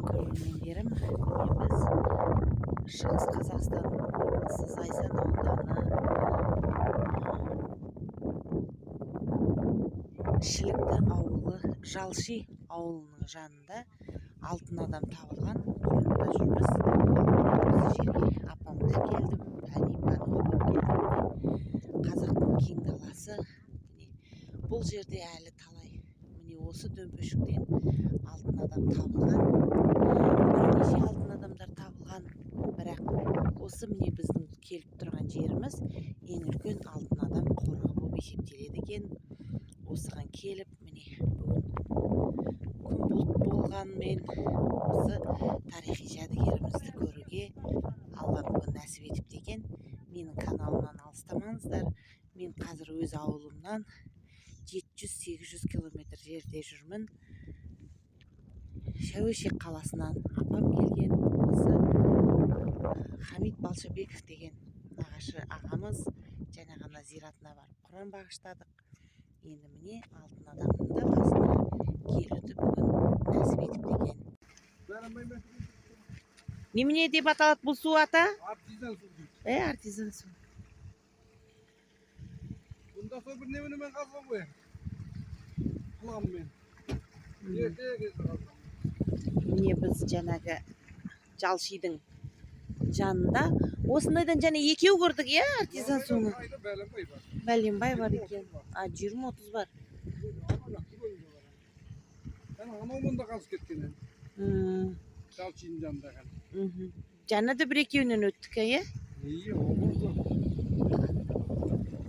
Көрермендерім, біз Шығыс Қазақстан облысы Зайсан ауданы Шілікті ауылы Жалши ауылының жанында алтын адам табылған орында жүрміз. Осы жерге апамды келдім, Әнипаны оқып келдім. Қазақтың кең даласы. Бұл жерде әлі талай осы дөмбешіктен алтын адам табылған. Бірнеше алтын адамдар табылған, бірақ осы біздің келіп тұрған жеріміз ең үлкен алтын адам қорығы болып есептеледі екен. Осыған келіп, бүгін күн бұлт болғанмен осы тарихи жәдігерімізді көруге Алла бүгін нәсіп етіпті екен. Менің каналымнан алыстамаңыздар. Мен қазір өз ауылымнан 700-800 километр жерде жүрмін. Шәуешек қаласынан апам келген. Осы Хамит Балшабеков деген нағашы ағамыз жаңа ғана зиратына барып Құран бағыштадық. Енді алтын адамның да қасына келуді бүгін нәсіп етіпті екен. Немене деп аталады бұл су ата? Артизан су. Артизан су. Бұнда сол бір неменемен қазған ғой. Құламмен. Біз жаңағы Жалшидың жанында осындайдан және екеу көрдік, артизан суны. Бәленбай бар екен. 20-30 бар. Анау мұнда қалып кеткен. Жалшидың жанында. Жаңа да бір екеуінен өттік, Иә,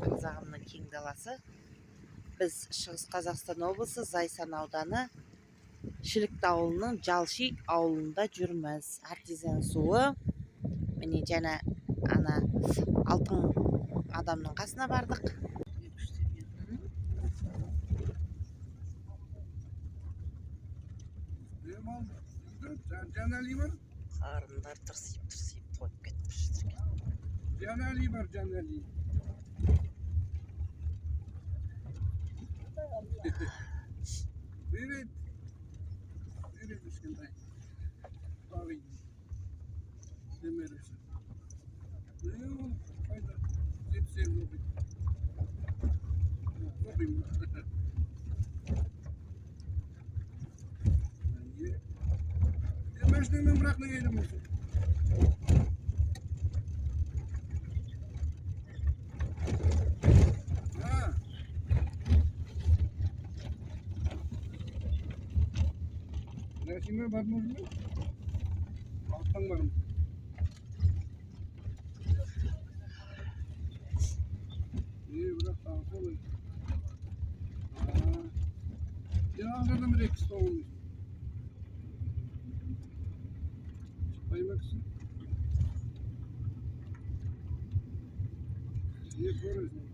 Қазағымның кең даласы. Біз Шығыс Қазақстан облысы Зайсан ауданы Шілікті ауылының Жалши ауылында жүрміз. Артизан суы. Жаңа ана алтын адамның қасына бардық. Жанали бар? Қарындар тырсиып қойып кетіпті. Жанали бар, Жанали. Evet. Evet, Üskündar. Abi. Demirisi. Ne oldu? Hayda. Git sen lobi. Lobi mi? Demezden bırak ne yedim olsun. Şimdi var mı? Alttan var mı? İyi bırak sağ ol. Ya anladım bir eksik olmuş. Çıkmaymak için. İyi görüyorsun.